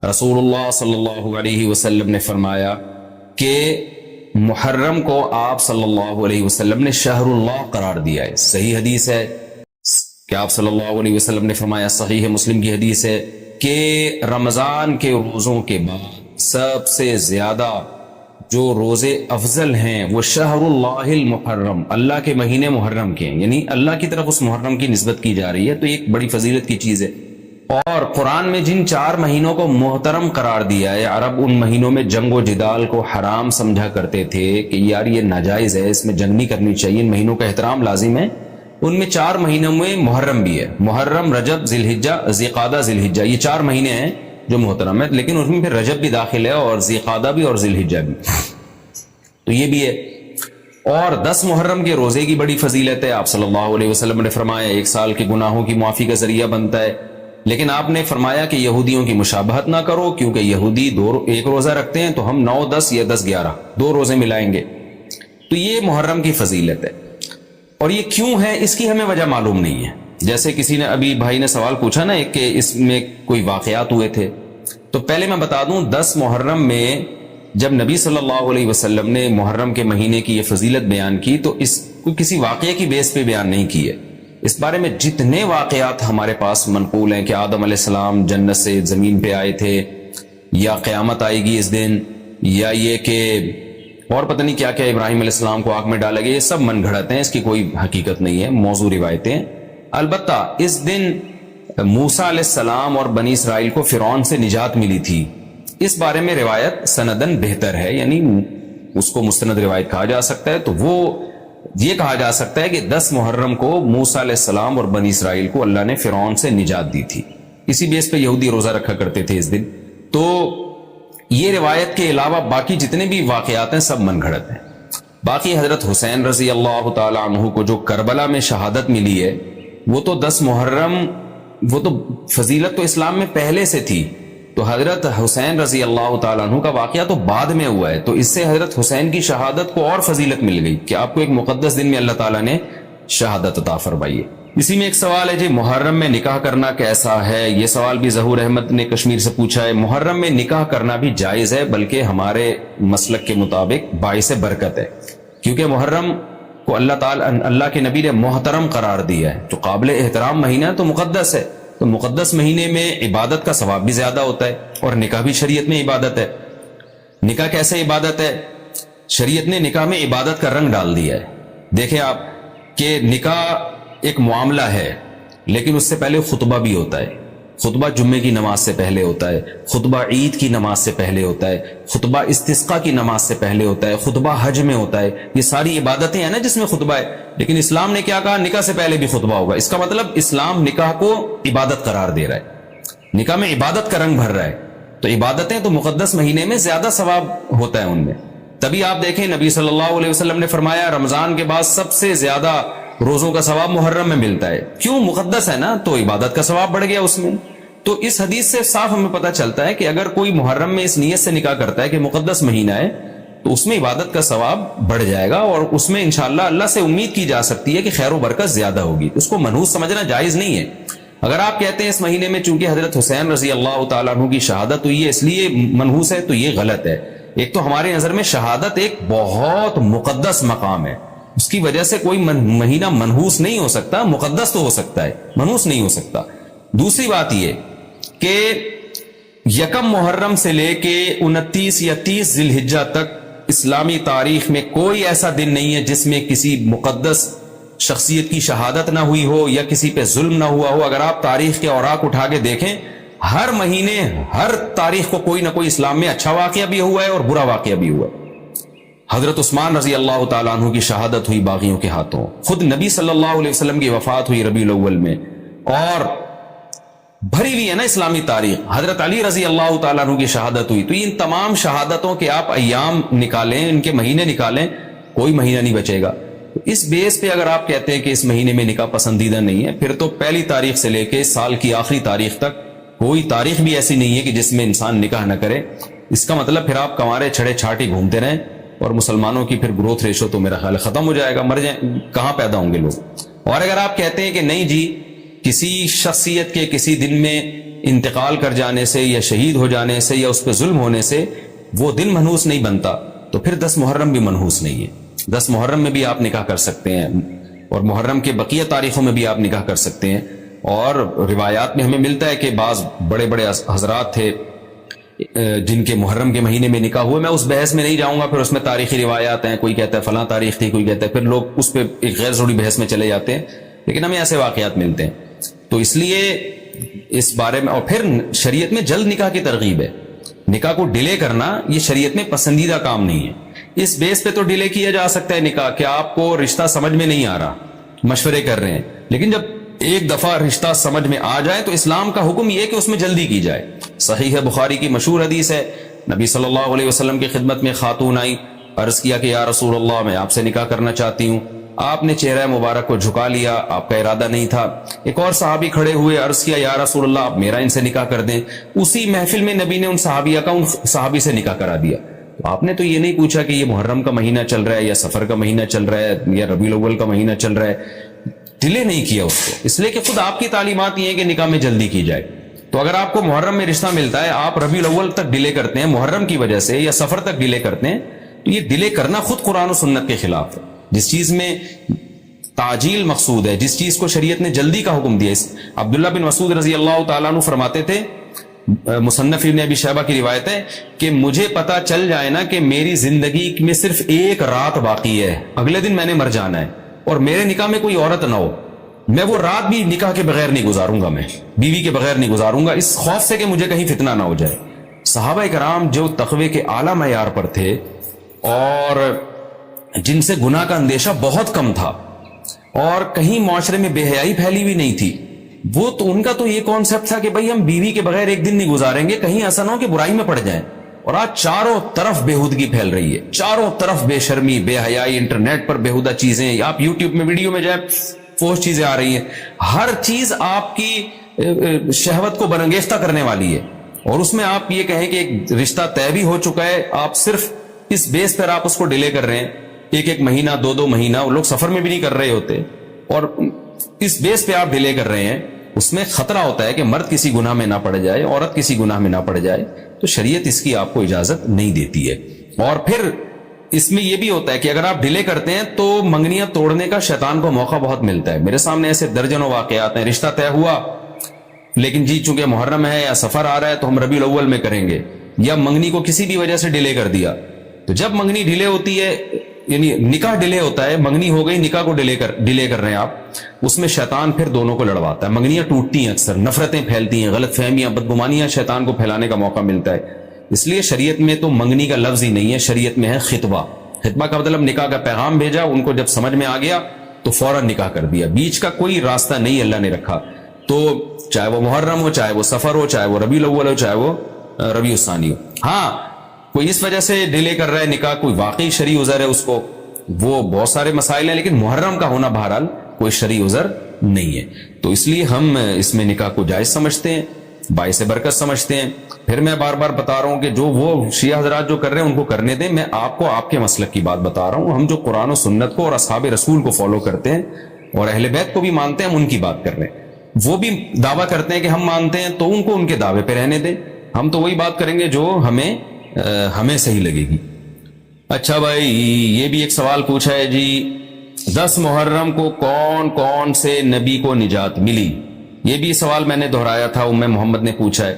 رسول اللہ صلی اللہ علیہ وسلم نے فرمایا کہ محرم کو آپ صلی اللہ علیہ وسلم نے شہر اللہ قرار دیا ہے. صحیح حدیث ہے کہ آپ صلی اللہ علیہ وسلم نے فرمایا, صحیح مسلم کی حدیث ہے کہ رمضان کے روزوں کے بعد سب سے زیادہ جو روزے افضل ہیں وہ شہر اللہ المحرم, اللہ کے مہینے محرم کے ہیں, یعنی اللہ کی طرف اس محرم کی نسبت کی جا رہی ہے, تو ایک بڑی فضیلت کی چیز ہے. اور قرآن میں جن 4 مہینوں کو محترم قرار دیا ہے, عرب ان مہینوں میں جنگ و جدال کو حرام سمجھا کرتے تھے کہ یار یہ ناجائز ہے, اس میں جنگ نہیں کرنی چاہیے, ان مہینوں کا احترام لازم ہے. ان میں 4 مہینوں میں محرم بھی ہے, محرم, رجب, ذی الحجہ, ذی قعدہ, ذی الحجہ, یہ 4 مہینے ہیں جو محترم ہے, لیکن اس میں پھر رجب بھی داخل ہے اور ذی قعدہ بھی اور ذی الحجہ بھی, تو یہ بھی ہے. اور 10 محرم کے روزے کی بڑی فضیلت ہے. آپ صلی اللہ علیہ وسلم نے فرمایا 1 سال کے گناہوں کی معافی کا ذریعہ بنتا ہے, لیکن آپ نے فرمایا کہ یہودیوں کی مشابہت نہ کرو, کیونکہ یہودی 1 روزہ رکھتے ہیں تو ہم 9, 10 یا 10, 11 2 روزے ملائیں گے. تو یہ محرم کی فضیلت ہے. اور یہ کیوں ہے اس کی ہمیں وجہ معلوم نہیں ہے. جیسے کسی نے ابھی بھائی نے سوال پوچھا نا کہ اس میں کوئی واقعات ہوئے تھے, تو پہلے میں بتا دوں 10 محرم میں جب نبی صلی اللہ علیہ وسلم نے محرم کے مہینے کی یہ فضیلت بیان کی تو اس کو کسی واقعے کی بیس پہ بیان نہیں کی ہے. اس بارے میں جتنے واقعات ہمارے پاس منقول ہیں کہ آدم علیہ السلام جنت سے زمین پہ آئے تھے, یا قیامت آئے گی اس دن, یا یہ کہ اور پتہ نہیں کیا کیا ابراہیم علیہ السلام کو آگ میں ڈالا گیا, یہ سب من گھڑت ہیں, اس کی کوئی حقیقت نہیں ہے, موضوع روایتیں. البتہ اس دن موسیٰ علیہ السلام اور بنی اسرائیل کو فرعون سے نجات ملی تھی, اس بارے میں روایت سندن بہتر ہے, یعنی اس کو مستند روایت کہا جا سکتا ہے. تو وہ یہ کہا جا سکتا ہے کہ 10 محرم کو موسیٰ علیہ السلام اور بنی اسرائیل کو اللہ نے فرعون سے نجات دی تھی, اسی بیس پہ یہودی روزہ رکھا کرتے تھے اس دن. تو یہ روایت کے علاوہ باقی جتنے بھی واقعات ہیں سب من گھڑت ہیں. باقی حضرت حسین رضی اللہ تعالی عنہ کو جو کربلا میں شہادت ملی ہے وہ تو 10 محرم, وہ تو فضیلت تو اسلام میں پہلے سے تھی, تو حضرت حسین رضی اللہ تعالیٰ عنہ کا واقعہ تو بعد میں ہوا ہے, تو اس سے حضرت حسین کی شہادت کو اور فضیلت مل گئی کہ آپ کو ایک مقدس دن میں اللہ تعالیٰ نے شہادت عطا فرمائی ہے. اسی میں ایک سوال ہے جی, محرم میں نکاح کرنا کیسا ہے؟ یہ سوال بھی ظہور احمد نے کشمیر سے پوچھا ہے. محرم میں نکاح کرنا بھی جائز ہے, بلکہ ہمارے مسلک کے مطابق باعث برکت ہے, کیونکہ محرم کو اللہ کے نبی نے محترم قرار دیا ہے, جو قابل احترام مہینہ ہے تو مقدس ہے. تو مقدس مہینے میں عبادت کا ثواب بھی زیادہ ہوتا ہے, اور نکاح بھی شریعت میں عبادت ہے. نکاح کیسے عبادت ہے؟ شریعت نے نکاح میں عبادت کا رنگ ڈال دیا ہے. دیکھیں آپ کہ نکاح ایک معاملہ ہے, لیکن اس سے پہلے خطبہ بھی ہوتا ہے. خطبہ جمعے کی نماز سے پہلے ہوتا ہے, خطبہ عید کی نماز سے پہلے ہوتا ہے, خطبہ استسقاء کی نماز سے پہلے ہوتا ہے, خطبہ حج میں ہوتا ہے. یہ ساری عبادتیں ہیں نا جس میں خطبہ ہے, لیکن اسلام نے کیا کہا؟ نکاح سے پہلے بھی خطبہ ہوگا. اس کا مطلب اسلام نکاح کو عبادت قرار دے رہا ہے, نکاح میں عبادت کا رنگ بھر رہا ہے. تو عبادتیں تو مقدس مہینے میں زیادہ ثواب ہوتا ہے ان میں. تبھی آپ دیکھیں نبی صلی اللہ علیہ وسلم نے فرمایا رمضان کے بعد سب سے زیادہ روزوں کا ثواب محرم میں ملتا ہے. کیوں؟ مقدس ہے نا, تو عبادت کا ثواب بڑھ گیا اس میں. تو اس حدیث سے صاف ہمیں پتہ چلتا ہے کہ اگر کوئی محرم میں اس نیت سے نکاح کرتا ہے کہ مقدس مہینہ ہے تو اس میں عبادت کا ثواب بڑھ جائے گا, اور اس میں انشاءاللہ اللہ سے امید کی جا سکتی ہے کہ خیر و برکت زیادہ ہوگی. اس کو منحوس سمجھنا جائز نہیں ہے. اگر آپ کہتے ہیں اس مہینے میں چونکہ حضرت حسین رضی اللہ تعالیٰ عنہ کی شہادت ہوئی ہے اس لیے منحوس ہے, تو یہ غلط ہے. ایک تو ہمارے نظر میں شہادت ایک بہت مقدس مقام ہے, اس کی وجہ سے کوئی مہینہ منحوس نہیں ہو سکتا. مقدس تو ہو سکتا ہے, منحوس نہیں ہو سکتا. دوسری بات یہ کہ 1 محرم سے لے کے 29 یا 30 ذی الحجہ تک اسلامی تاریخ میں کوئی ایسا دن نہیں ہے جس میں کسی مقدس شخصیت کی شہادت نہ ہوئی ہو یا کسی پہ ظلم نہ ہوا ہو. اگر آپ تاریخ کے اوراق اٹھا کے دیکھیں, ہر مہینے ہر تاریخ کو کوئی نہ کوئی اسلام میں اچھا واقعہ بھی ہوا ہے اور برا واقعہ بھی ہوا ہے. حضرت عثمان رضی اللہ تعالیٰ عنہ کی شہادت ہوئی باغیوں کے ہاتھوں, خود نبی صلی اللہ علیہ وسلم کی وفات ہوئی ربیع الاول میں, اور بھری ہوئی ہے نا اسلامی تاریخ. حضرت علی رضی اللہ تعالیٰ عنہ کی شہادت ہوئی. تو ان تمام شہادتوں کے آپ ایام نکالیں, ان کے مہینے نکالیں, کوئی مہینہ نہیں بچے گا. اس بیس پہ اگر آپ کہتے ہیں کہ اس مہینے میں نکاح پسندیدہ نہیں ہے, پھر تو پہلی تاریخ سے لے کے سال کی آخری تاریخ تک کوئی تاریخ بھی ایسی نہیں ہے کہ جس میں انسان نکاح نہ کرے. اس کا مطلب پھر آپ کنوارے چھڑے چھاٹی گھومتے رہیں, اور مسلمانوں کی پھر گروتھ ریشو تو میرا خیال ختم ہو جائے گا, مر جائیں, کہاں پیدا ہوں گے لوگ. اور اگر آپ کہتے ہیں کہ نہیں جی کسی شخصیت کے کسی دن میں انتقال کر جانے سے یا شہید ہو جانے سے یا اس پہ ظلم ہونے سے وہ دن منحوس نہیں بنتا تو پھر 10 محرم بھی منحوس نہیں ہے. 10 محرم میں بھی آپ نکاح کر سکتے ہیں اور محرم کے بقیہ تاریخوں میں بھی آپ نکاح کر سکتے ہیں. اور روایات میں ہمیں ملتا ہے کہ بعض بڑے بڑے حضرات تھے جن کے محرم کے مہینے میں نکاح ہوئے. میں اس بحث میں نہیں جاؤں گا, پھر اس میں تاریخی روایات ہیں, کوئی کہتا ہے فلاں تاریخ تھی, کوئی کہتا ہے, پھر لوگ اس پہ ایک غیر ضروری بحث میں چلے جاتے ہیں. لیکن ہمیں ایسے واقعات ملتے ہیں. تو اس لیے اس بارے میں, اور پھر شریعت میں جلد نکاح کی ترغیب ہے. نکاح کو ڈیلے کرنا یہ شریعت میں پسندیدہ کام نہیں ہے. اس بیس پہ تو ڈیلے کیا جا سکتا ہے نکاح کہ آپ کو رشتہ سمجھ میں نہیں آ رہا, مشورے کر رہے ہیں, لیکن جب ایک دفعہ رشتہ سمجھ میں آ جائے تو اسلام کا حکم یہ ہے کہ اس میں جلدی کی جائے. صحیح ہے, بخاری کی مشہور حدیث ہے, نبی صلی اللہ علیہ وسلم کی خدمت میں خاتون آئی, عرض کیا کہ یا رسول اللہ میں آپ سے نکاح کرنا چاہتی ہوں. آپ نے چہرہ مبارک کو جھکا لیا, آپ کا ارادہ نہیں تھا. ایک اور صحابی کھڑے ہوئے, عرض کیا یا رسول اللہ آپ میرا ان سے نکاح کر دیں. اسی محفل میں نبی نے ان صحابیہ کا ان صحابی سے نکاح کرا دیا. تو آپ نے تو یہ نہیں پوچھا کہ یہ محرم کا مہینہ چل رہا ہے یا سفر کا مہینہ چل رہا ہے یا ربیع الاول کا مہینہ چل رہا ہے. ڈیلے نہیں کیا اس کو, اس لیے کہ خود آپ کی تعلیمات یہ ہے کہ نکاح میں جلدی کی جائے. تو اگر آپ کو محرم میں رشتہ ملتا ہے, آپ ربیع الاول تک ڈیلے کرتے ہیں محرم کی وجہ سے یا سفر تک ڈیلے کرتے ہیں, تو یہ ڈیلے کرنا خود قرآن و سنت کے خلاف ہے. جس چیز میں تعجیل مقصود ہے, جس چیز کو شریعت نے جلدی کا حکم دیا. عبداللہ بن مسعود رضی اللہ تعالیٰ عنہ فرماتے تھے, مصنف ابن ابی شیبہ کی روایت ہے کہ مجھے پتا چل جائے نا کہ میری زندگی میں صرف ایک رات باقی ہے, اگلے دن میں نے مر جانا ہے, اور میرے نکاح میں کوئی عورت نہ ہو, میں وہ رات بھی نکاح کے بغیر نہیں گزاروں گا, میں بیوی کے بغیر نہیں گزاروں گا, اس خوف سے کہ مجھے کہیں فتنہ نہ ہو جائے. صحابہ کرام جو تقوی کے اعلیٰ معیار پر تھے اور جن سے گناہ کا اندیشہ بہت کم تھا اور کہیں معاشرے میں بے حیائی پھیلی ہوئی نہیں تھی, وہ تو ان کا تو یہ کانسیپٹ تھا کہ بھئی ہم بیوی کے بغیر ایک دن نہیں گزاریں گے, کہیں ایسا نہ ہو کہ برائی میں پڑ جائیں. اور آج چاروں طرف بےہودگی پھیل رہی ہے, چاروں طرف بے شرمی, بے حیائی, انٹرنیٹ پر بےہودہ چیزیں, آپ یوٹیوب میں ویڈیو میں جائیں فوش چیزیں آ رہی ہیں, ہر چیز آپ کی شہوت کو برانگیختہ کرنے والی ہے. اور اس میں آپ یہ کہیں کہ ایک رشتہ طے بھی ہو چکا ہے, آپ صرف اس بیس پر آپ اس کو ڈیلے کر رہے ہیں, ایک مہینہ 2 مہینہ, وہ لوگ سفر میں بھی نہیں کر رہے ہوتے, اور اس بیس پہ آپ ڈیلے کر رہے ہیں. اس میں خطرہ ہوتا ہے کہ مرد کسی گناہ میں نہ پڑ جائے, عورت کسی گناہ میں نہ پڑ جائے, تو شریعت اس کی آپ کو اجازت نہیں دیتی ہے. اور پھر اس میں یہ بھی ہوتا ہے کہ اگر آپ ڈیلے کرتے ہیں تو منگنیاں توڑنے کا شیطان کو موقع بہت ملتا ہے. میرے سامنے ایسے درجنوں واقعات ہیں, رشتہ طے ہوا لیکن جی چونکہ محرم ہے یا سفر آ رہا ہے تو ہم ربیع الاول میں کریں گے, یا منگنی کو کسی بھی وجہ سے ڈیلے کر دیا. تو جب منگنی ڈیلے ہوتی ہے, یعنی نکاح ڈیلے ہوتا ہے, منگنی ہو گئی, نکاح کو ڈیلے کر رہے ہیں آپ, اس میں شیطان پھر دونوں کو لڑواتا ہے. منگنیاں ٹوٹتی ہیں, اکثر نفرتیں پھیلتی ہیں, غلط فہمیاں, بدگمانیاں شیطان کو پھیلانے کا موقع ملتا ہے. اس لیے شریعت میں تو منگنی کا لفظ ہی نہیں ہے, شریعت میں ہے خطبہ. خطبہ کا مطلب نکاح کا پیغام بھیجا, ان کو جب سمجھ میں آ گیا تو فوراً نکاح کر دیا. بیچ کا کوئی راستہ نہیں اللہ نے رکھا. تو چاہے وہ محرم ہو, چاہے وہ سفر ہو, چاہے وہ ربیع الاول ہو, چاہے وہ ربیع الثانی ہو. ہاں کوئی اس وجہ سے ڈیلے کر رہا ہے نکاح, کوئی واقعی شرعی عذر ہے اس کو, وہ بہت سارے مسائل ہیں, لیکن محرم کا ہونا بہرحال کوئی شرعی عذر نہیں ہے. تو اس لیے ہم اس میں نکاح کو جائز سمجھتے ہیں, باعث برکت سمجھتے ہیں. پھر میں بار بار بتا رہا ہوں کہ جو وہ شیعہ حضرات جو کر رہے ہیں ان کو کرنے دیں, میں آپ کو آپ کے مسلک کی بات بتا رہا ہوں. ہم جو قرآن و سنت کو اور اصحاب رسول کو فالو کرتے ہیں اور اہل بیت کو بھی مانتے ہیں, ہم ان کی بات کر رہے ہیں. وہ بھی دعویٰ کرتے ہیں کہ ہم مانتے ہیں, تو ان کو ان کے دعوے پہ رہنے دیں. ہم تو وہی بات کریں گے جو ہمیں صحیح لگے گی. اچھا بھائی, یہ بھی ایک سوال پوچھا ہے جی, 10 محرم کو کون کون سے نبی کو نجات ملی؟ یہ بھی سوال میں نے دہرایا تھا, ام محمد نے پوچھا ہے.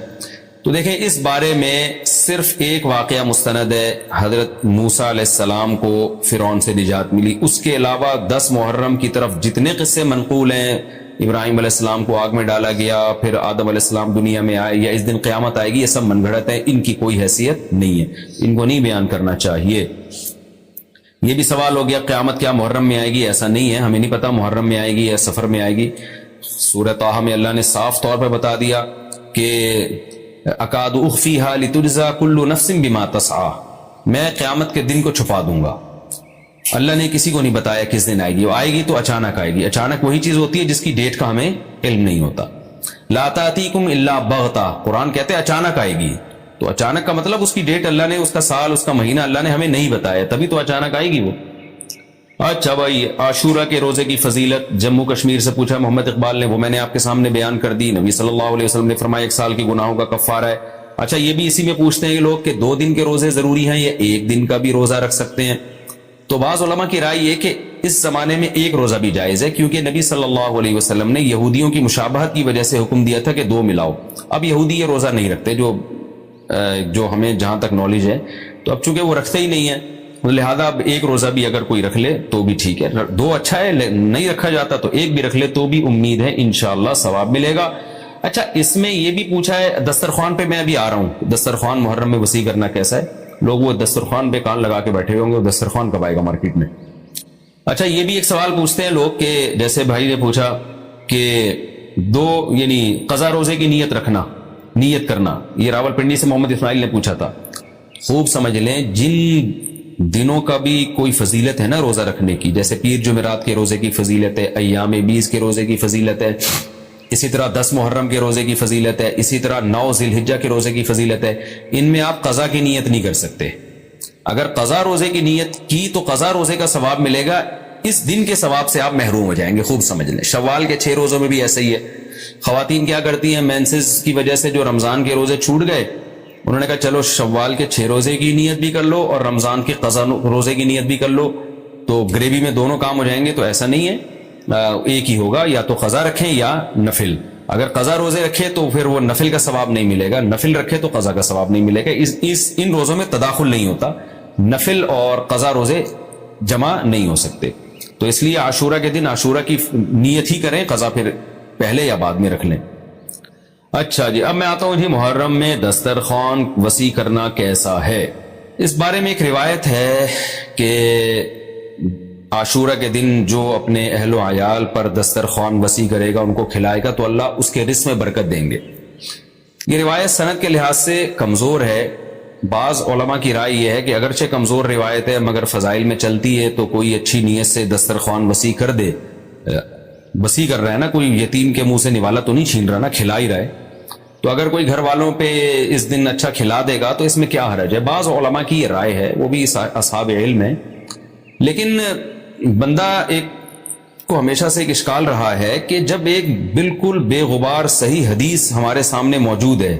تو دیکھیں اس بارے میں صرف ایک واقعہ مستند ہے, حضرت موسیٰ علیہ السلام کو فرعون سے نجات ملی. اس کے علاوہ 10 محرم کی طرف جتنے قصے منقول ہیں, ابراہیم علیہ السلام کو آگ میں ڈالا گیا, پھر آدم علیہ السلام دنیا میں آئے, یا اس دن قیامت آئے گی, یہ سب من گھڑت ہے, ان کی کوئی حیثیت نہیں ہے, ان کو نہیں بیان کرنا چاہیے. یہ بھی سوال ہو گیا قیامت کیا محرم میں آئے گی؟ ایسا نہیں ہے, ہمیں نہیں پتا محرم میں آئے گی یا سفر میں آئے گی. سورہ طٰہٰ میں اللہ نے صاف طور پر بتا دیا کہ اکاد اخفیہا لتجزا کل نفس بما تسعی, میں قیامت کے دن کو چھپا دوں گا. اللہ نے کسی کو نہیں بتایا کس دن آئے گی, وہ آئے گی تو اچانک آئے گی. اچانک وہی چیز ہوتی ہے جس کی ڈیٹ کا ہمیں علم نہیں ہوتا. لا تأتیکم الا بغتہ, قرآن کہتے ہیں اچانک آئے گی. تو اچانک کا مطلب اس کی ڈیٹ اللہ نے, اس کا سال, اس کا مہینہ اللہ نے ہمیں نہیں بتایا, تبھی تو اچانک آئے گی وہ. اچھا بھائی، عاشورہ کے روزے کی فضیلت جموں کشمیر سے پوچھا محمد اقبال نے، وہ میں نے آپ کے سامنے بیان کر دی۔ نبی صلی اللہ علیہ وسلم نے فرمایا 1 سال کے گناہوں کا کفارہ ہے۔ اچھا یہ بھی اسی میں پوچھتے ہیں لوگ کہ 2 دن کے روزے ضروری ہیں یا 1 دن کا بھی روزہ رکھ سکتے ہیں؟ تو بعض علماء کی رائے یہ کہ اس زمانے میں 1 روزہ بھی جائز ہے، کیونکہ نبی صلی اللہ علیہ وسلم نے یہودیوں کی مشابہت کی وجہ سے حکم دیا تھا کہ 2 ملاؤ۔ اب یہودی یہ روزہ نہیں رکھتے، جو ہمیں جہاں تک نالج ہے، تو اب چونکہ وہ رکھتے ہی نہیں ہیں، لہذا اب 1 روزہ بھی اگر کوئی رکھ لے تو بھی ٹھیک ہے۔ 2 اچھا ہے، نہیں رکھا جاتا تو 1 بھی رکھ لے تو بھی امید ہے انشاءاللہ ثواب ملے گا۔ اچھا اس میں یہ بھی پوچھا ہے دسترخوان پہ، میں ابھی آ رہا ہوں، دسترخوان محرم میں وسیع کرنا کیسا ہے؟ لوگ وہ دسترخوان پہ کان لگا کے بیٹھے ہوئے ہوں گے، وہ دسترخوان کب آئے گا مارکیٹ میں؟ اچھا یہ بھی ایک سوال پوچھتے ہیں لوگ کہ جیسے بھائی نے پوچھا کہ 2 یعنی قضا روزے کی نیت کرنا، یہ راول پنڈی سے محمد اسماعیل نے پوچھا تھا۔ خوب سمجھ لیں، جن دنوں کا بھی کوئی فضیلت ہے نا روزہ رکھنے کی، جیسے پیر جمعرات کے روزے کی فضیلت ہے، ایام 20 کے روزے کی فضیلت ہے، اسی طرح 10 محرم کے روزے کی فضیلت ہے، اسی طرح 9 ذی الحجہ کے روزے کی فضیلت ہے، ان میں آپ قضا کی نیت نہیں کر سکتے۔ اگر قضا روزے کی نیت کی تو قضا روزے کا ثواب ملے گا، اس دن کے ثواب سے آپ محروم ہو جائیں گے۔ خوب سمجھ لیں، شوال کے 6 روزوں میں بھی ایسا ہی ہے۔ خواتین کیا کرتی ہیں، مینسز کی وجہ سے جو رمضان کے روزے چھوٹ گئے، انہوں نے کہا چلو شوال کے 6 روزے کی نیت بھی کر لو اور رمضان کے قضا روزے کی نیت بھی کر لو، تو گریوی میں دونوں کام ہو جائیں گے۔ تو ایسا نہیں ہے، ایک ہی ہوگا، یا تو قضا رکھیں یا نفل۔ اگر قضا روزے رکھے تو پھر وہ نفل کا ثواب نہیں ملے گا، نفل رکھے تو قضا کا ثواب نہیں ملے گا۔ ان روزوں میں تداخل نہیں ہوتا، نفل اور قضا روزے جمع نہیں ہو سکتے، تو اس لیے عاشورہ کے دن عاشورہ کی نیت ہی کریں، قضا پھر پہلے یا بعد میں رکھ لیں۔ اچھا جی، اب میں آتا ہوں جی محرم میں دسترخوان وسیع کرنا کیسا ہے؟ اس بارے میں ایک روایت ہے کہ عاشورہ کے دن جو اپنے اہل و عیال پر دسترخوان وسیع کرے گا، ان کو کھلائے گا، تو اللہ اس کے رزق میں برکت دیں گے۔ یہ روایت سند کے لحاظ سے کمزور ہے۔ بعض علماء کی رائے یہ ہے کہ اگرچہ کمزور روایت ہے مگر فضائل میں چلتی ہے، تو کوئی اچھی نیت سے دسترخوان وسیع کر دے، وسیع کر رہا ہے نا، کوئی یتیم کے منہ سے نوالا تو نہیں چھین رہا نا، کھلا ہی رہا ہے، تو اگر کوئی گھر والوں پہ اس دن اچھا کھلا دے گا تو اس میں کیا حرج ہے؟ بعض علماء کی یہ رائے ہے، وہ بھی اصحاب علم ہے، لیکن بندہ ایک کو ہمیشہ سے ایک اشکال رہا ہے کہ جب ایک بالکل بے غبار صحیح حدیث ہمارے سامنے موجود ہے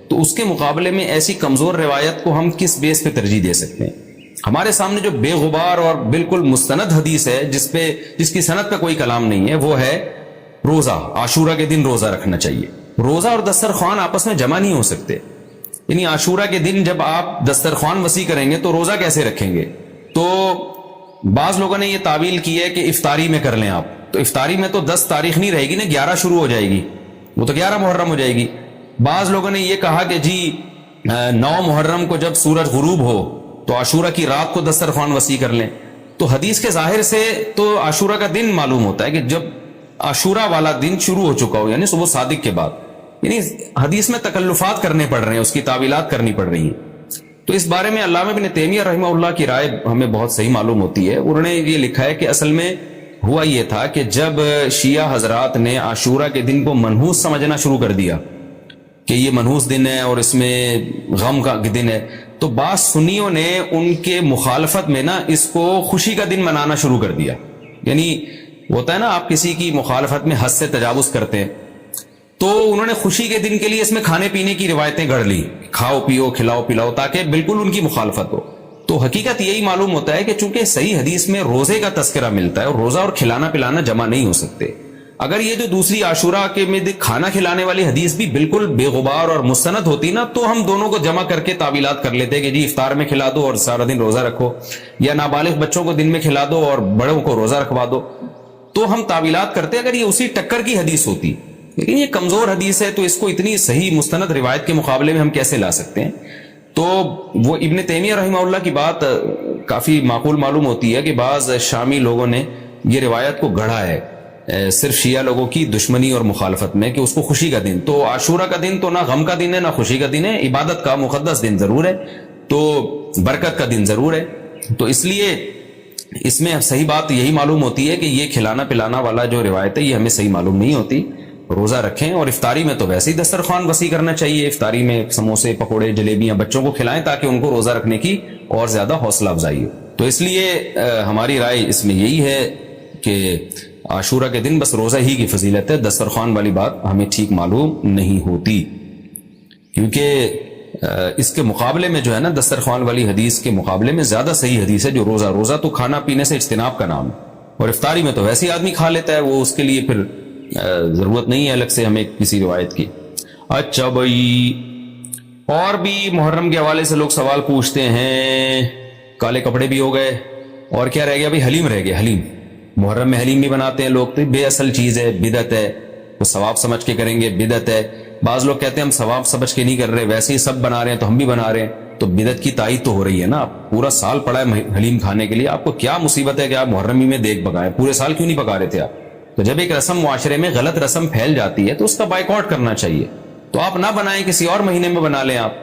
تو اس کے مقابلے میں ایسی کمزور روایت کو ہم کس بیس پہ ترجیح دے سکتے ہیں؟ ہمارے سامنے جو بے غبار اور بالکل مستند حدیث ہے، جس کی سند پہ کوئی کلام نہیں ہے، وہ ہے روزہ، عاشورہ کے دن روزہ رکھنا چاہیے۔ روزہ اور دسترخوان آپس میں جمع نہیں ہو سکتے، یعنی عاشورہ کے دن جب آپ دسترخوان وسیع کریں گے تو روزہ کیسے رکھیں گے؟ تو بعض لوگوں نے یہ تعویل کی ہے کہ افطاری میں کر لیں آپ، تو افطاری میں تو 10 تاریخ نہیں رہے گی نا، 11 شروع ہو جائے گی، وہ تو 11 محرم ہو جائے گی۔ بعض لوگوں نے یہ کہا کہ جی 9 محرم کو جب سورج غروب ہو تو عاشورہ کی رات کو دسترخوان وسیع کر لیں۔ تو حدیث کے ظاہر سے تو عاشورہ کا دن معلوم ہوتا ہے کہ جب عاشورہ والا دن شروع ہو چکا ہو، یعنی صبح صادق کے بعد، یعنی حدیث میں تکلفات کرنے پڑ رہے ہیں، اس کی تعویلات کرنی پڑ رہی ہیں۔ تو اس بارے میں علامہ ابن تیمیہ رحمہ اللہ کی رائے ہمیں بہت صحیح معلوم ہوتی ہے۔ انہوں نے یہ لکھا ہے کہ اصل میں ہوا یہ تھا کہ جب شیعہ حضرات نے عاشورہ کے دن کو منحوس سمجھنا شروع کر دیا کہ یہ منحوس دن ہے اور اس میں غم کا دن ہے، تو بعض سنیوں نے ان کے مخالفت میں نا اس کو خوشی کا دن منانا شروع کر دیا۔ یعنی ہوتا ہے نا، آپ کسی کی مخالفت میں حد سے تجاوز کرتے ہیں، تو انہوں نے خوشی کے دن کے لیے اس میں کھانے پینے کی روایتیں گھڑ لی، کھاؤ پیو کھلاؤ پلاؤ، تاکہ بالکل ان کی مخالفت ہو۔ تو حقیقت یہی معلوم ہوتا ہے کہ چونکہ صحیح حدیث میں روزے کا تذکرہ ملتا ہے اور روزہ اور کھلانا پلانا جمع نہیں ہو سکتے، اگر یہ جو دوسری عاشورہ کے میں کھانا کھلانے والی حدیث بھی بالکل بے غبار اور مستند ہوتی نا، تو ہم دونوں کو جمع کر کے تعویلات کر لیتے کہ جی افطار میں کھلا دو اور سارا دن روزہ رکھو، یا نابالغ بچوں کو دن میں کھلا دو اور بڑوں کو روزہ رکھوا دو، تو ہم تعویلات کرتے اگر یہ اسی ٹکر کی حدیث ہوتی۔ لیکن یہ کمزور حدیث ہے، تو اس کو اتنی صحیح مستند روایت کے مقابلے میں ہم کیسے لا سکتے ہیں؟ تو وہ ابن تیمیہ رحمہ اللہ کی بات کافی معقول معلوم ہوتی ہے کہ بعض شامی لوگوں نے یہ روایت کو گڑھا ہے صرف شیعہ لوگوں کی دشمنی اور مخالفت میں، کہ اس کو خوشی کا دن، تو عاشورہ کا دن تو نہ غم کا دن ہے نہ خوشی کا دن ہے، عبادت کا مقدس دن ضرور ہے، تو برکت کا دن ضرور ہے۔ تو اس لیے اس میں صحیح بات یہی معلوم ہوتی ہے کہ یہ کھلانا پلانا والا جو روایت ہے یہ ہمیں صحیح معلوم نہیں ہوتی۔ روزہ رکھیں، اور افطاری میں تو ویسے ہی دسترخوان وسیع کرنا چاہیے، افطاری میں سموسے پکوڑے جلیبیاں بچوں کو کھلائیں تاکہ ان کو روزہ رکھنے کی اور زیادہ حوصلہ افزائی ہو۔ تو اس لیے ہماری رائے اس میں یہی ہے کہ عاشورہ کے دن بس روزہ ہی کی فضیلت ہے، دسترخوان والی بات ہمیں ٹھیک معلوم نہیں ہوتی، کیونکہ اس کے مقابلے میں جو ہے نا دسترخوان والی حدیث کے مقابلے میں زیادہ صحیح حدیث ہے جو روزہ تو کھانا پینے سے اجتناب کا نام ہے، اور افطاری میں تو ویسے ہی آدمی کھا لیتا ہے، وہ اس کے لیے پھر ضرورت نہیں ہے الگ سے ہمیں کسی روایت کی۔ اچھا بھائی، اور بھی محرم کے حوالے سے لوگ سوال پوچھتے ہیں، کالے کپڑے بھی ہو گئے، اور کیا رہ گیا بھائی؟ حلیم رہ گیا۔ حلیم محرم میں حلیم بھی بناتے ہیں لوگ، تو بے اصل چیز ہے، بدعت ہے، وہ ثواب سمجھ کے کریں گے، بدعت ہے۔ بعض لوگ کہتے ہیں ہم ثواب سمجھ کے نہیں کر رہے، ویسے ہی سب بنا رہے ہیں تو ہم بھی بنا رہے ہیں، تو بدعت کی تائید تو ہو رہی ہے نا۔ پورا سال پڑا ہے حلیم کھانے کے لیے، آپ کو کیا مصیبت ہے کہ آپ محرم ہی میں دیگ پکائیں؟ پورے سال کیوں نہیں پکا رہے تھے آپ؟ تو جب ایک رسم معاشرے میں غلط رسم پھیل جاتی ہے تو اس کا بائیکاٹ کرنا چاہیے، تو آپ نہ بنائیں، کسی اور مہینے میں بنا لیں آپ۔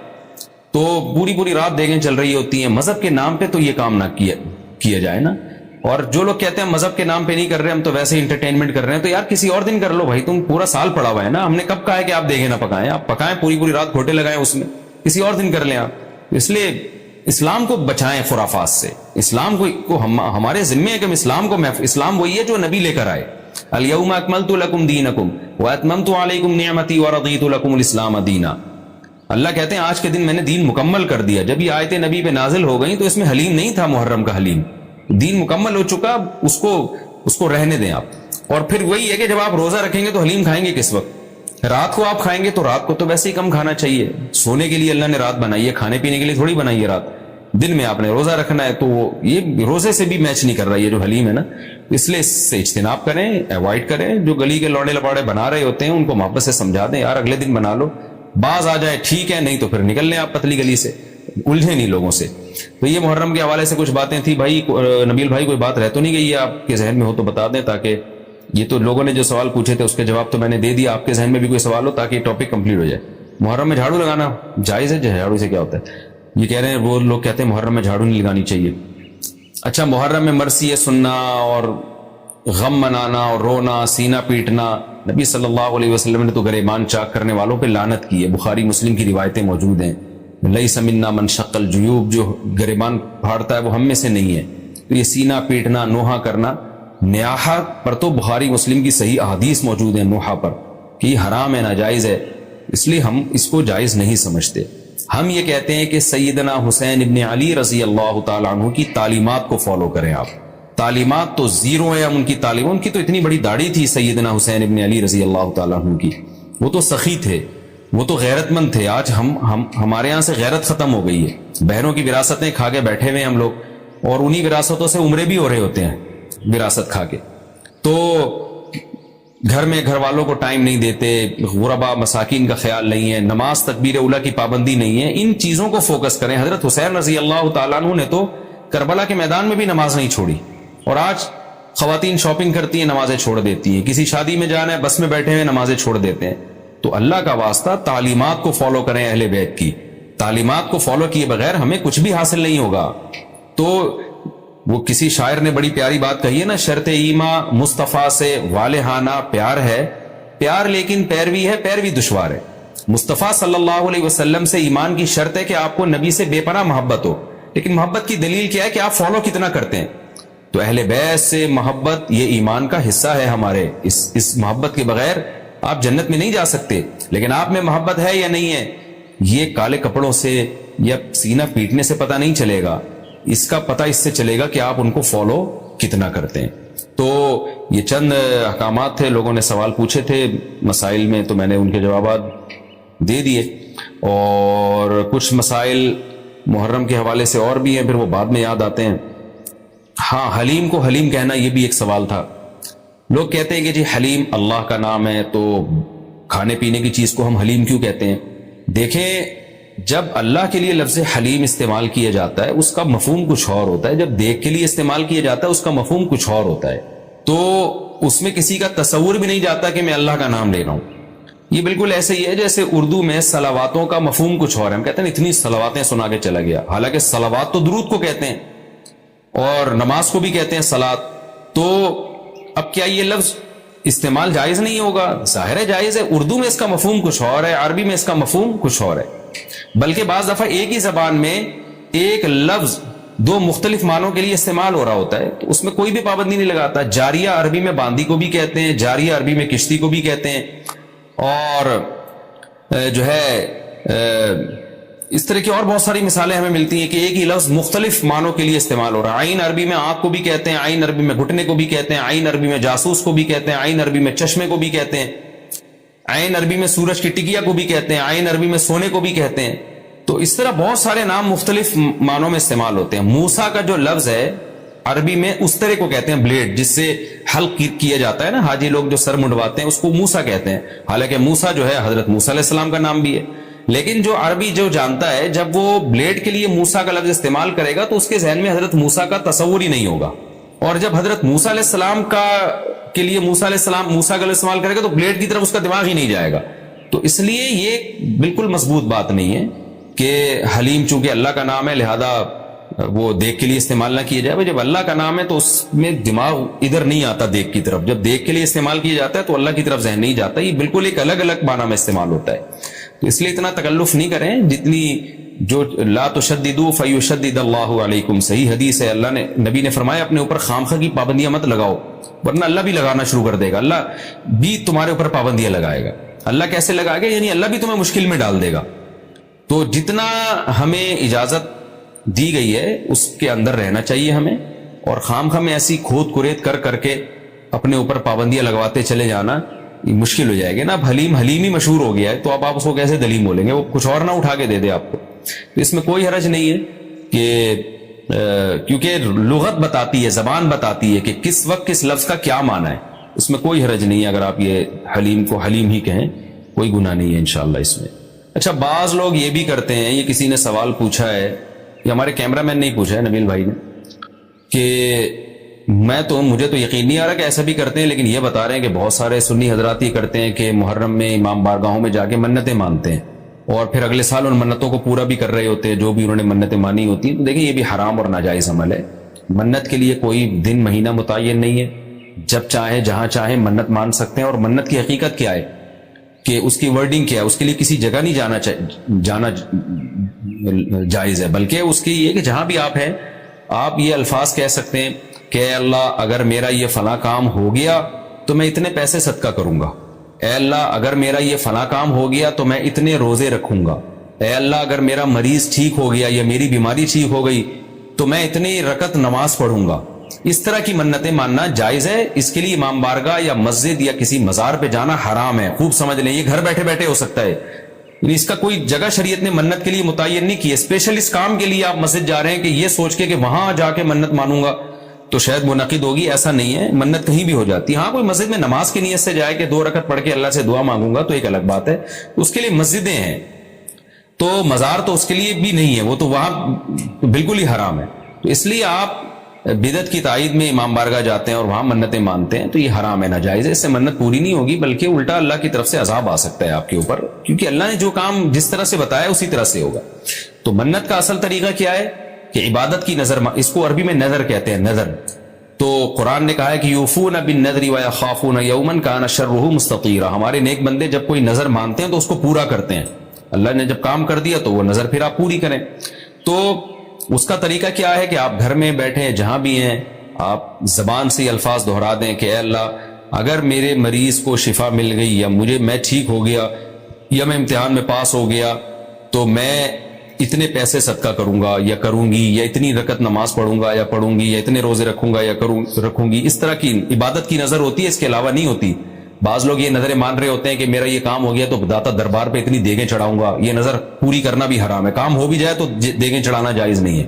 تو پوری رات دیگیں چل رہی ہوتی ہیں، مذہب کے نام پہ تو یہ کام نہ کیا جائے نا۔ اور جو لوگ کہتے ہیں مذہب کے نام پہ نہیں کر رہے، ہم تو ویسے انٹرٹینمنٹ کر رہے ہیں، تو یار کسی اور دن کر لو بھائی، تم پورا سال پڑا ہوا ہے نا، ہم نے کب کہا ہے کہ آپ دیگیں نہ پکائیں؟ آپ پکائیں، پوری رات گھوٹے لگائیں اس میں، کسی اور دن کر لیں آپ۔ اس لیے اسلام کو بچائیں خرافات سے، اسلام کو ہمارے ذمے ہے کہ ہم اسلام وہی ہے جو نبی لے کر آئے، الیوم اکملت لکم دینکم واتممت علیکم نعمتی ورضیت لکم الاسلام دینا۔ اللہ کہتے ہیں آج کے دن میں نے دین مکمل کر دیا۔ جب یہ آیتیں نبی پہ نازل ہو گئیں تو اس میں حلیم نہیں تھا، محرم کا حلیم، دین مکمل ہو چکا، اس کو رہنے دیں آپ۔ اور پھر وہی ہے کہ جب آپ روزہ رکھیں گے تو حلیم کھائیں گے کس وقت؟ رات کو آپ کھائیں گے، تو رات کو تو ویسے ہی کم کھانا چاہیے، سونے کے لیے اللہ نے رات بنائی ہے، کھانے پینے کے لیے تھوڑی بنائی ہے رات۔ دن میں آپ نے روزہ رکھنا ہے، تو یہ روزے سے بھی میچ نہیں کر رہا یہ جو حلیم ہے نا، اس لیے اس سے اجتناب کریں، ایوائڈ کریں۔ جو گلی کے لوڑے لپاڑے بنا رہے ہوتے ہیں ان کو محبت سے سمجھا دیں، یار اگلے دن بنا لو، باز آ جائے ٹھیک ہے، نہیں تو پھر نکل لیں آپ پتلی گلی سے، الجھے نہیں لوگوں سے۔ تو یہ محرم کے حوالے سے کچھ باتیں تھی بھائی۔ نبیل بھائی کوئی بات رہ تو نہیں گئی ہے آپ کے ذہن میں ہو تو بتا دیں، تاکہ یہ تو لوگوں نے جو سوال پوچھے تھے اس کے جواب تو میں نے دے دیا، آپ کے ذہن میں بھی کوئی سوال ہو تاکہ یہ ٹاپک کمپلیٹ ہو جائے۔ محرم میں جھاڑو لگانا جائز ہے؟ جھاڑو سے کیا ہوتا ہے؟ یہ کہہ رہے ہیں وہ لوگ کہتے ہیں محرم میں جھاڑو نہیں لگانی چاہیے۔ اچھا، محرم میں مرثیہ سننا اور غم منانا اور رونا، سینہ پیٹنا، نبی صلی اللہ علیہ وسلم نے تو گریبان چاک کرنے والوں پہ لعنت کی ہے، بخاری مسلم کی روایتیں موجود ہیں، لیس منا من شق الجیوب، جو گریبان پھاڑتا ہے وہ ہم میں سے نہیں ہے۔ تو یہ سینہ پیٹنا، نوحہ کرنا، نیاحہ پر تو بخاری مسلم کی صحیح احادیث موجود ہیں نوحہ پر کہ یہ حرام ہے، ناجائز ہے، اس لیے ہم اس کو جائز نہیں سمجھتے۔ ہم یہ کہتے ہیں کہ سیدنا حسین ابن علی رضی اللہ تعالیٰ عنہ کی تعلیمات کو فالو کریں آپ۔ تعلیمات تو زیرو ہیں ان کی تعلیم، ان کی تو اتنی بڑی داڑھی تھی سیدنا حسین ابن علی رضی اللہ تعالیٰ عنہ کی، وہ تو سخی تھے، وہ تو غیرت مند تھے۔ آج ہمارے یہاں سے غیرت ختم ہو گئی ہے، بہنوں کی وراثتیں کھا کے بیٹھے ہوئے ہم لوگ، اور انہی وراثتوں سے عمرے بھی ہو رہے ہوتے ہیں وراثت کھا کے۔ تو گھر میں گھر والوں کو ٹائم نہیں دیتے، غربا مساکین کا خیال نہیں ہے، نماز تکبیر اولیٰ کی پابندی نہیں ہے، ان چیزوں کو فوکس کریں۔ حضرت حسین رضی اللہ تعالیٰ عنہ نے تو کربلا کے میدان میں بھی نماز نہیں چھوڑی، اور آج خواتین شاپنگ کرتی ہیں نمازیں چھوڑ دیتی ہیں، کسی شادی میں جانا ہے بس میں بیٹھے ہوئے نمازیں چھوڑ دیتے ہیں۔ تو اللہ کا واسطہ تعلیمات کو فالو کریں، اہل بیت کی تعلیمات کو فالو کیے بغیر ہمیں کچھ بھی حاصل نہیں ہوگا۔ تو وہ کسی شاعر نے بڑی پیاری بات کہی ہے نا، شرط ایمان مصطفیٰ سے والہانہ پیار ہے، پیار لیکن پیروی ہے، پیروی دشوار ہے۔ مصطفیٰ صلی اللہ علیہ وسلم سے ایمان کی شرط ہے کہ آپ کو نبی سے بے پناہ محبت ہو، لیکن محبت کی دلیل کیا ہے کہ آپ فالو کتنا کرتے ہیں۔ تو اہل بیت سے محبت یہ ایمان کا حصہ ہے ہمارے، اس محبت کے بغیر آپ جنت میں نہیں جا سکتے۔ لیکن آپ میں محبت ہے یا نہیں ہے، یہ کالے کپڑوں سے یا سینہ پیٹنے سے پتہ نہیں چلے گا، اس کا پتہ اس سے چلے گا کہ آپ ان کو فالو کتنا کرتے ہیں۔ تو یہ چند احکامات تھے، لوگوں نے سوال پوچھے تھے مسائل میں، تو میں نے ان کے جوابات دے دیے، اور کچھ مسائل محرم کے حوالے سے اور بھی ہیں، پھر وہ بعد میں یاد آتے ہیں۔ ہاں، حلیم کو حلیم کہنا یہ بھی ایک سوال تھا۔ لوگ کہتے ہیں کہ جی حلیم اللہ کا نام ہے تو کھانے پینے کی چیز کو ہم حلیم کیوں کہتے ہیں؟ دیکھیں، جب اللہ کے لیے لفظ حلیم استعمال کیا جاتا ہے اس کا مفہوم کچھ اور ہوتا ہے، جب دیکھ کے لیے استعمال کیا جاتا ہے اس کا مفہوم کچھ اور ہوتا ہے۔ تو اس میں کسی کا تصور بھی نہیں جاتا کہ میں اللہ کا نام لے رہا ہوں۔ یہ بالکل ایسے ہی ہے جیسے اردو میں صلواتوں کا مفہوم کچھ اور ہے، ہم کہتے ہیں اتنی صلواتیں سنا کے چلا گیا، حالانکہ صلوات تو درود کو کہتے ہیں اور نماز کو بھی کہتے ہیں صلات۔ تو اب کیا یہ لفظ استعمال جائز نہیں ہوگا؟ ظاہر ہے جائز ہے، اردو میں اس کا مفہوم کچھ اور ہے، عربی میں اس کا مفہوم کچھ اور ہے، بلکہ بعض دفعہ ایک ہی زبان میں ایک لفظ دو مختلف معنوں کے لیے استعمال ہو رہا ہوتا ہے تو اس میں کوئی بھی پابندی نہیں لگاتا. جاریہ عربی میں باندی کو بھی کہتے ہیں, جاریہ عربی میں کشتی کو بھی کہتے ہیں, اور جو ہے اس طرح کی اور بہت ساری مثالیں ہمیں ملتی ہیں کہ ایک ہی لفظ مختلف معنوں کے لیے استعمال ہو رہا ہے. عین عربی میں آنکھ کو بھی کہتے ہیں, عین عربی میں گھٹنے کو بھی کہتے ہیں, عین عربی میں جاسوس کو بھی کہتے ہیں, عین عربی میں چشمے کو بھی کہتے ہیں, عین عربی میں سورج کی ٹکیا کو بھی کہتے ہیں, عین عربی میں سونے کو بھی کہتے ہیں. تو اس طرح بہت سارے نام مختلف معنوں میں استعمال ہوتے ہیں. موسیٰ کا جو لفظ ہے عربی میں استرے کو کہتے ہیں, بلیڈ جس سے حلق کیا جاتا ہے نا, حاجی لوگ جو سر منڈواتے ہیں اس کو موسیٰ کہتے ہیں. حالانکہ موسیٰ جو ہے حضرت موسیٰ علیہ السلام کا نام بھی ہے, لیکن جو عربی جو جانتا ہے جب وہ بلیڈ کے لیے موسیٰ کا لفظ استعمال کرے گا تو اس کے ذہن میں حضرت موسیٰ کا تصور ہی نہیں ہوگا. اور جب حضرت موسیٰ علیہ السلام کے لیے موسیٰ علیہ السلام موسیٰ کا لفظ استعمال کرے گا تو بلیڈ کی طرف اس کا دماغ ہی نہیں جائے گا. تو اس لیے یہ بالکل مضبوط بات نہیں ہے کہ حلیم چونکہ اللہ کا نام ہے لہذا وہ دیکھ کے لیے استعمال نہ کیا جائے. جب اللہ کا نام ہے تو اس میں دماغ ادھر نہیں آتا دیکھ کی طرف, جب دیکھ کے لیے استعمال کیا جاتا ہے تو اللہ کی طرف ذہن نہیں جاتا. یہ بالکل ایک الگ الگ معنی میں استعمال ہوتا ہے. تو اس لیے اتنا تکلف نہیں کریں, جتنی جو لا تشددوا فیشدد اللہ علیکم, صحیح حدیث ہے, اللہ نے نبی نے فرمایا اپنے اوپر خامخواہ کی پابندیاں مت لگاؤ ورنہ اللہ بھی لگانا شروع کر دے گا. اللہ بھی تمہارے اوپر پابندیاں لگائے گا. اللہ کیسے لگائے گا, یعنی اللہ بھی تمہیں مشکل میں ڈال دے گا. تو جتنا ہمیں اجازت دی گئی ہے اس کے اندر رہنا چاہیے ہمیں, اور خام میں ایسی کھود کریت کر کے اپنے اوپر پابندیاں لگواتے چلے جانا مشکل ہو جائے گی نا. اب حلیم ہی مشہور ہو گیا ہے تو اب آپ اس کو کیسے دلیم بولیں گے, وہ کچھ اور نہ اٹھا کے دے دے آپ کو. تو اس میں کوئی حرج نہیں ہے کہ کیونکہ لغت بتاتی ہے, زبان بتاتی ہے کہ کس وقت کس لفظ کا کیا معنی ہے. اس میں کوئی حرج نہیں ہے اگر آپ یہ حلیم کو حلیم ہی کہیں, کوئی گناہ نہیں ہے انشاءاللہ اس میں. اچھا, بعض لوگ یہ بھی کرتے ہیں, یہ کسی نے سوال پوچھا ہے, یہ ہمارے کیمرہ مین نے پوچھا ہے نبیل بھائی نے, کہ مجھے تو یقین نہیں آ رہا کہ ایسا بھی کرتے ہیں, لیکن یہ بتا رہے ہیں کہ بہت سارے سنی حضرات یہ کرتے ہیں کہ محرم میں امام بارگاہوں میں جا کے منتیں مانتے ہیں اور پھر اگلے سال ان منتوں کو پورا بھی کر رہے ہوتے ہیں جو بھی انہوں نے منتیں مانی ہوتی ہیں. تو دیکھیں یہ بھی حرام اور ناجائز عمل ہے. منت کے لیے کوئی دن مہینہ متعین نہیں ہے, جب چاہیں جہاں چاہیں منت مان سکتے ہیں. اور منت کی حقیقت کیا ہے کہ اس کی ورڈنگ کیا ہے, اس کے لیے کسی جگہ نہیں جانا جائز ہے, بلکہ اس کی یہ کہ جہاں بھی آپ ہیں آپ یہ الفاظ کہہ سکتے ہیں کہ اے اللہ اگر میرا یہ فلاں کام ہو گیا تو میں اتنے پیسے صدقہ کروں گا, اے اللہ اگر میرا یہ فلاں کام ہو گیا تو میں اتنے روزے رکھوں گا, اے اللہ اگر میرا مریض ٹھیک ہو گیا یا میری بیماری ٹھیک ہو گئی تو میں اتنی رکعت نماز پڑھوں گا. اس طرح کی منتیں ماننا جائز ہے. اس کے لیے امام بارگاہ یا مسجد یا کسی مزار پہ جانا حرام ہے. خوب سمجھ لیں, یہ گھر بیٹھے بیٹھے ہو سکتا ہے, یعنی اس کا کوئی جگہ شریعت نے منت کے لیے متعین نہیں کی ہے. اسپیشل اس کام کے لیے آپ مسجد جا رہے ہیں کہ یہ سوچ کے کہ وہاں جا کے منت مانوں گا تو شاید منعقد ہوگی, ایسا نہیں ہے. منت کہیں بھی ہو جاتی ہے. ہاں کوئی مسجد میں نماز کی نیت سے جائے کہ 2 رکعت پڑھ کے اللہ سے دعا مانگوں گا تو ایک الگ بات ہے, اس کے لیے مسجدیں ہیں. تو مزار تو اس کے لیے بھی نہیں ہے, وہ تو وہاں بالکل ہی حرام ہے. تو اس لیے آپ بدعت کی تائید میں امام بارگاہ جاتے ہیں اور وہاں منتیں مانتے ہیں تو یہ حرام ہے, ناجائز ہے. اس سے منت پوری نہیں ہوگی بلکہ الٹا اللہ کی طرف سے عذاب آ سکتا ہے آپ کے اوپر, کیونکہ اللہ نے جو کام جس طرح سے بتایا اسی طرح سے ہوگا. تو منت کا اصل طریقہ کیا ہے کہ عبادت کی نظر, اس کو عربی میں نظر کہتے ہیں, نظر. تو قرآن نے کہا ہے کہ یوفون بالنذر ویخافون یوما کان شرہ مستطیرا. ہمارے نیک بندے جب کوئی نظر مانتے ہیں تو اس کو پورا کرتے ہیں. اللہ نے جب کام کر دیا تو وہ نظر پھر آپ پوری کریں. تو اس کا طریقہ کیا ہے کہ آپ گھر میں بیٹھے جہاں بھی ہیں آپ زبان سے الفاظ دہرا دیں کہ اے اللہ اگر میرے مریض کو شفا مل گئی یا میں ٹھیک ہو گیا یا میں امتحان میں پاس ہو گیا تو میں اتنے پیسے صدقہ کروں گا یا کروں گی, یا اتنی رکعت نماز پڑھوں گا یا پڑھوں گی, یا اتنے روزے رکھوں گا یا رکھوں گی. اس طرح کی عبادت کی نظر ہوتی ہے, اس کے علاوہ نہیں ہوتی. بعض لوگ یہ نظریں مان رہے ہوتے ہیں کہ میرا یہ کام ہو گیا تو داتا دربار پہ اتنی دیگیں چڑھاؤں گا. یہ نظر پوری کرنا بھی حرام ہے. کام ہو بھی جائے تو دیگیں چڑھانا جائز نہیں ہے.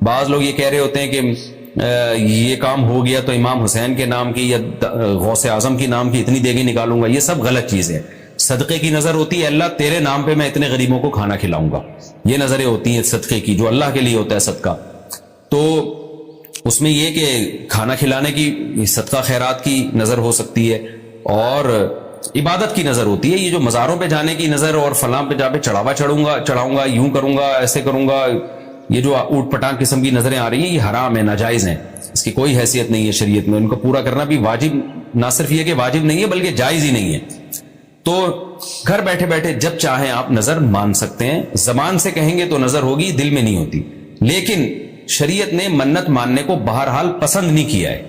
بعض لوگ یہ کہہ رہے ہوتے ہیں کہ یہ کام ہو گیا تو امام حسین کے نام کی یا غوث اعظم کی نام کی اتنی دیگیں نکالوں گا. یہ سب غلط چیزیں. صدقے کی نظر ہوتی ہے اللہ تیرے نام پہ میں اتنے غریبوں کو کھانا کھلاؤں گا. یہ نظریں ہوتی ہیں صدقے کی, جو اللہ کے لیے ہوتا ہے صدقہ. تو اس میں یہ کہ کھانا کھلانے کی, صدقہ خیرات کی نظر ہو سکتی ہے, اور عبادت کی نظر ہوتی ہے. یہ جو مزاروں پہ جانے کی نظر اور فلاں پہ جا پہ چڑھاوا چڑھاؤں گا, یوں کروں گا, ایسے کروں گا, یہ جو اوٹ پٹانگ قسم کی نظریں آ رہی ہیں یہ حرام ہے, ناجائز ہیں. اس کی کوئی حیثیت نہیں ہے شریعت میں. ان کو پورا کرنا بھی واجب, نہ صرف یہ کہ واجب نہیں ہے بلکہ جائز ہی نہیں ہے. تو گھر بیٹھے بیٹھے جب چاہیں آپ نظر مان سکتے ہیں. زبان سے کہیں گے تو نظر ہوگی, دل میں نہیں ہوتی. لیکن شریعت نے منت ماننے کو بہرحال پسند نہیں کیا ہے.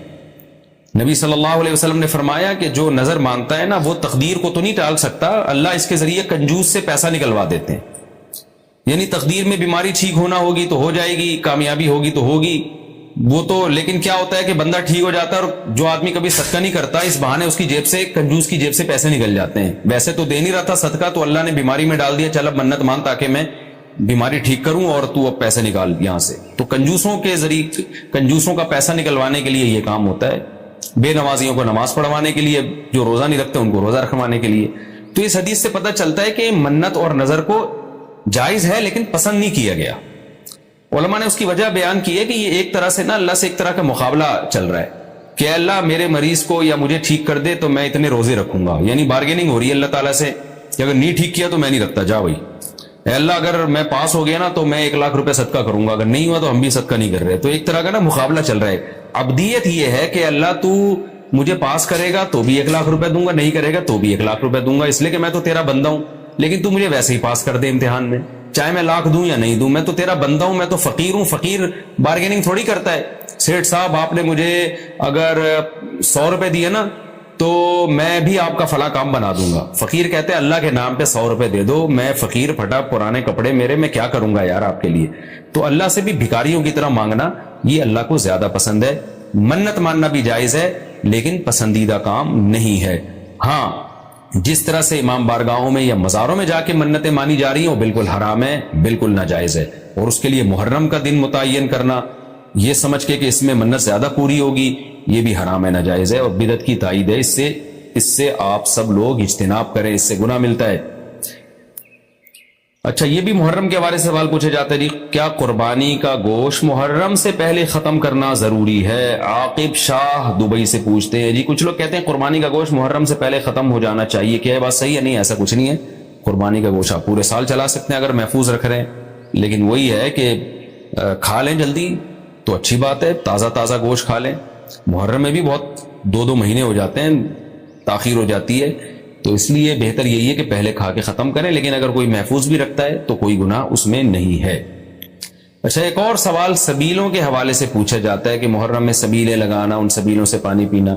نبی صلی اللہ علیہ وسلم نے فرمایا کہ جو نظر مانتا ہے نا وہ تقدیر کو تو نہیں ٹال سکتا, اللہ اس کے ذریعے کنجوس سے پیسہ نکلوا دیتے ہیں. یعنی تقدیر میں بیماری ٹھیک ہونا ہوگی تو ہو جائے گی, کامیابی ہوگی تو ہوگی, وہ تو, لیکن کیا ہوتا ہے کہ بندہ ٹھیک ہو جاتا ہے اور جو آدمی کبھی صدقہ نہیں کرتا اس بہانے اس کی جیب سے, کنجوس کی جیب سے پیسے نکل جاتے ہیں. ویسے تو دے نہیں رہا تھا صدقہ, تو اللہ نے بیماری میں ڈال دیا, چل اب منت مان تاکہ میں بیماری ٹھیک کروں اور تو اب پیسے نکال یہاں سے. تو کنجوسوں کے ذریعے, کنجوسوں کا پیسہ نکلوانے کے لیے یہ کام ہوتا ہے, بے نمازیوں کو نماز پڑھوانے کے لیے, جو روزہ نہیں رکھتے ان کو روزہ رکھوانے کے لیے. تو اس حدیث سے پتہ چلتا ہے کہ منت اور نظر کو جائز ہے لیکن پسند نہیں کیا گیا. علماء نے اس کی وجہ بیان کی ہے کہ یہ ایک طرح سے نا اللہ سے ایک طرح کا مقابلہ چل رہا ہے کہ اللہ میرے مریض کو یا مجھے ٹھیک کر دے تو میں اتنے روزے رکھوں گا. یعنی بارگیننگ ہو رہی ہے اللہ تعالیٰ سے کہ اگر نہیں ٹھیک کیا تو میں نہیں رکھتا, جا بھائی. اے اللہ اگر میں پاس ہو گیا نا تو میں 1,00,000 روپے صدقہ کروں گا, اگر نہیں ہوا تو ہم بھی صدقہ نہیں کر رہے. تو ایک طرح کا نا مقابلہ چل رہا ہے. ابدیت یہ ہے کہ اللہ تو مجھے پاس کرے گا تو بھی 1,00,000 روپے دوں گا, نہیں کرے گا تو بھی 1,00,000 روپے دوں گا, اس لیے کہ میں تو تیرا بندہ ہوں. لیکن تو مجھے ویسے ہی پاس کر دے امتحان میں, چاہے میں 1,00,000 دوں یا نہیں دوں, میں تو تیرا بندہ ہوں, میں تو فقیر ہوں. فقیر بارگیننگ تھوڑی کرتا ہے. سیٹھ صاحب آپ نے مجھے اگر 100 روپے دیے نا تو میں بھی آپ کا فلاں کام بنا دوں گا. فقیر کہتے ہیں اللہ کے نام پہ 100 روپے دے دو, میں فقیر پھٹا, پرانے کپڑے میرے, میں کیا کروں گا یار آپ کے لیے. تو اللہ سے بھی بھکاریوں کی طرح مانگنا یہ اللہ کو زیادہ پسند ہے. منت ماننا بھی جائز ہے لیکن پسندیدہ کام نہیں ہے. ہاں جس طرح سے امام بارگاہوں میں یا مزاروں میں جا کے منتیں مانی جا رہی ہیں وہ بالکل حرام ہے, بالکل ناجائز ہے. اور اس کے لیے محرم کا دن متعین کرنا یہ سمجھ کے کہ اس میں منت زیادہ پوری ہوگی, یہ بھی حرام ہے, ناجائز ہے اور بدعت کی تائید ہے. اس سے آپ سب لوگ اجتناب کریں, اس سے گناہ ملتا ہے. اچھا, یہ بھی محرم کے حوالے سے سوال پوچھے جاتے ہیں, جی کیا قربانی کا گوشت محرم سے پہلے ختم کرنا ضروری ہے؟ عاقب شاہ دبئی سے پوچھتے ہیں. جی کچھ لوگ کہتے ہیں قربانی کا گوشت محرم سے پہلے ختم ہو جانا چاہیے, کیا یہ بات صحیح ہے؟ نہیں, ایسا کچھ نہیں ہے. قربانی کا گوشت آپ پورے سال چلا سکتے ہیں اگر محفوظ رکھ رہے ہیں, لیکن وہی ہے کہ کھا لیں جلدی تو اچھی بات ہے, تازہ تازہ گوشت کھا لیں. محرم میں بھی بہت 2 مہینے ہو جاتے ہیں, تاخیر ہو جاتی ہے, تو اس لیے بہتر یہی ہے کہ پہلے کھا کے ختم کریں. لیکن اگر کوئی محفوظ بھی رکھتا ہے تو کوئی گناہ اس میں نہیں ہے. اچھا, ایک اور سوال سبیلوں کے حوالے سے پوچھا جاتا ہے کہ محرم میں سبیلیں لگانا, ان سبیلوں سے پانی پینا.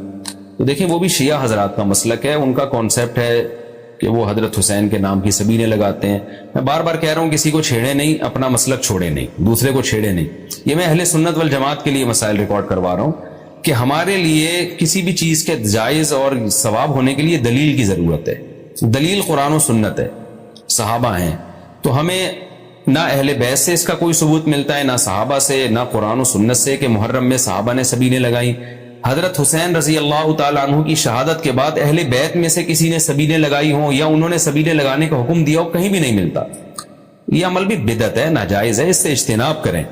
تو دیکھیں وہ بھی شیعہ حضرات کا مسلک ہے, ان کا کانسیپٹ ہے کہ وہ حضرت حسین کے نام کی سبیلیں لگاتے ہیں. میں بار بار کہہ رہا ہوں کسی کو چھیڑے نہیں, اپنا مسلک چھوڑے نہیں, دوسرے کو چھیڑے نہیں. یہ میں اہل سنت والجماعت کے لیے مسائل ریکارڈ کروا رہا ہوں کہ ہمارے لیے کسی بھی چیز کے جائز اور ثواب ہونے کے لیے دلیل کی ضرورت ہے. دلیل قرآن و سنت ہے, صحابہ ہیں. تو ہمیں نہ اہل بیت سے اس کا کوئی ثبوت ملتا ہے, نہ صحابہ سے, نہ قرآن و سنت سے کہ محرم میں صحابہ نے سبیلیں لگائیں. حضرت حسین رضی اللہ تعالیٰ عنہ کی شہادت کے بعد اہل بیت میں سے کسی نے سبیلیں لگائی ہوں یا انہوں نے سبیلیں لگانے کا حکم دیا ہو, کہیں بھی نہیں ملتا. یہ عمل بھی بدعت ہے, ناجائز ہے, اس سے اجتناب کریں.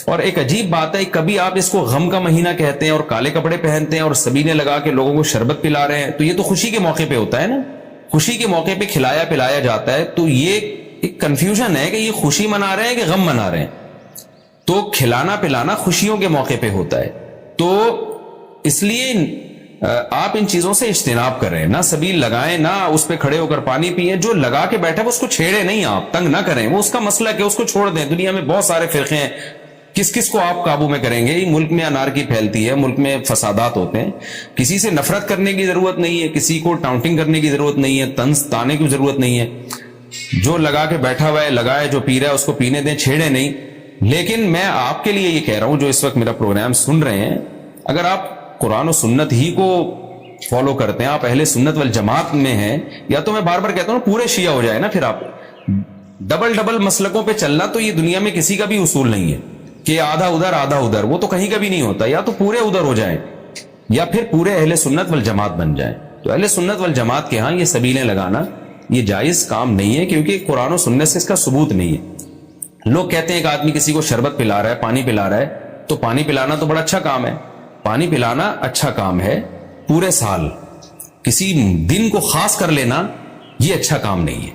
اور ایک عجیب بات ہے, کبھی آپ اس کو غم کا مہینہ کہتے ہیں اور کالے کپڑے پہنتے ہیں اور سبیلیں لگا کے لوگوں کو شربت پلا رہے ہیں, تو یہ تو خوشی کے موقع پہ ہوتا ہے نا, خوشی کے موقع پہ کھلایا پلایا جاتا ہے. تو یہ ایک کنفیوژن ہے کہ یہ خوشی منا رہے ہیں کہ غم منا رہے ہیں. تو کھلانا پلانا خوشیوں کے موقع پہ ہوتا ہے, تو اس لیے آپ ان چیزوں سے اجتناب کر رہے ہیں. نہ سبیل لگائیں, نہ اس پہ کھڑے ہو کر پانی پیئیں. جو لگا کے بیٹھا ہے اس کو چھیڑے نہیں, آپ تنگ نہ کریں, وہ اس کا مسئلہ ہے, اس کو چھوڑ دیں. دنیا میں بہت سارے فرقے ہیں, کس کس کو آپ قابو میں کریں گے؟ ملک میں انارکی پھیلتی ہے, ملک میں فسادات ہوتے ہیں. کسی سے نفرت کرنے کی ضرورت نہیں ہے, کسی کو ٹاؤنٹنگ کرنے کی ضرورت نہیں ہے, طنز تانے کی ضرورت نہیں ہے. جو لگا کے بیٹھا ہوا ہے لگائے, جو پی رہا ہے اس کو پینے دیں, چھیڑے نہیں. لیکن میں آپ کے لیے یہ کہہ رہا ہوں جو اس وقت میرا پروگرام سن رہے ہیں, اگر آپ قرآن و سنت ہی کو فالو کرتے ہیں, آپ اہل سنت والجماعت میں ہیں, یا تو میں بار بار کہتا ہوں پورے شیعہ ہو جائے نا. پھر آپ ڈبل مسلکوں پہ چلنا تو یہ دنیا میں کسی کا بھی اصول نہیں ہے کہ آدھا ادھر آدھا ادھر, وہ تو کہیں کا بھی نہیں ہوتا. یا تو پورے ادھر ہو جائیں یا پھر پورے اہل سنت والجماعت بن جائیں. تو اہل سنت والجماعت کے ہاں یہ سبیلیں لگانا یہ جائز کام نہیں ہے, کیونکہ قرآن و سنت سے اس کا ثبوت نہیں ہے. لوگ کہتے ہیں کہ آدمی کسی کو شربت پلا رہا ہے, پانی پلا رہا ہے, تو پانی پلانا تو بڑا اچھا کام ہے. پانی پلانا اچھا کام ہے, پورے سال کسی دن کو خاص کر لینا یہ اچھا کام نہیں ہے.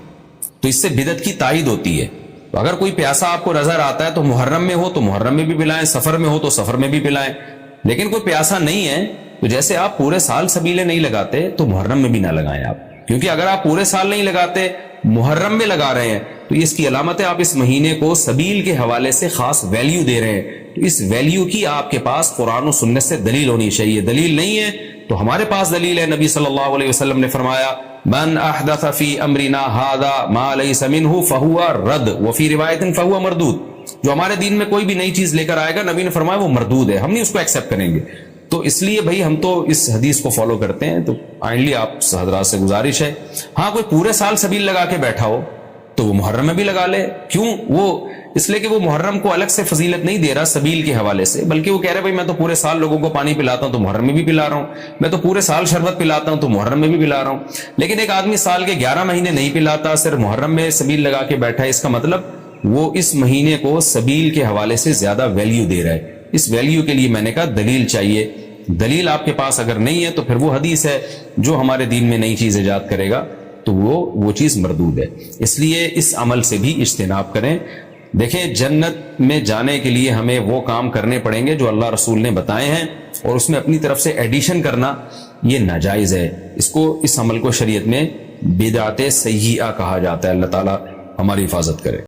تو اس سے بدعت کی تائید ہوتی ہے. تو اگر کوئی پیاسا آپ کو نظر آتا ہے تو محرم میں ہو تو محرم میں بھی پلائیں, سفر میں ہو تو سفر میں بھی پلائیں. لیکن کوئی پیاسا نہیں ہے تو جیسے آپ پورے سال سبیلیں نہیں لگاتے تو محرم میں بھی نہ لگائیں آپ, کیونکہ اگر آپ پورے سال نہیں لگاتے محرم میں لگا رہے ہیں تو یہ اس کی علامت ہے. آپ اس مہینے کو سبیل کے حوالے سے خاص ویلیو دے رہے ہیں، تو اس ویلیو کی آپ کے پاس قرآن و سنت سے دلیل ہونی چاہیے. دلیل نہیں ہے تو ہمارے پاس دلیل ہے. نبی صلی اللہ علیہ وسلم نے فرمایا من احدث فی امرنا ھذا ما لیس منہ فہو رد وفی روایت فہو مردود. جو ہمارے دین میں کوئی بھی نئی چیز لے کر آئے گا، نبی نے فرمایا وہ مردود ہے، ہم نہیں اس کو ایکسیپٹ کریں گے. تو اس لیے بھائی ہم تو اس حدیث کو فالو کرتے ہیں. تو کائنڈلی آپ حضرات سے گزارش ہے، ہاں کوئی پورے سال سبیل لگا کے بیٹھا ہو تو وہ محرم میں بھی لگا لے. کیوں؟ وہ اس لیے کہ وہ محرم کو الگ سے فضیلت نہیں دے رہا سبیل کے حوالے سے، بلکہ وہ کہہ رہے بھائی میں تو پورے سال لوگوں کو پانی پلاتا ہوں تو محرم میں بھی پلا رہا ہوں، میں تو پورے سال شربت پلاتا ہوں تو محرم میں بھی پلا رہا ہوں. لیکن ایک آدمی سال کے 11 مہینے نہیں پلاتا، صرف محرم میں سبیل لگا کے بیٹھا ہے، اس کا مطلب وہ اس مہینے کو سبیل کے حوالے سے زیادہ ویلیو دے رہا ہے. اس ویلیو کے لیے میں نے کہا دلیل چاہیے. دلیل آپ کے پاس اگر نہیں ہے تو پھر وہ حدیث ہے جو ہمارے دین میں نئی چیز ایجاد کرے گا تو وہ چیز مردود ہے. اس لیے اس عمل سے بھی اجتناب کریں. دیکھیں جنت میں جانے کے لیے ہمیں وہ کام کرنے پڑیں گے جو اللہ رسول نے بتائے ہیں، اور اس میں اپنی طرف سے ایڈیشن کرنا یہ ناجائز ہے. اس عمل کو شریعت میں بدعت سیئہ کہا جاتا ہے. اللہ تعالی ہماری حفاظت کرے.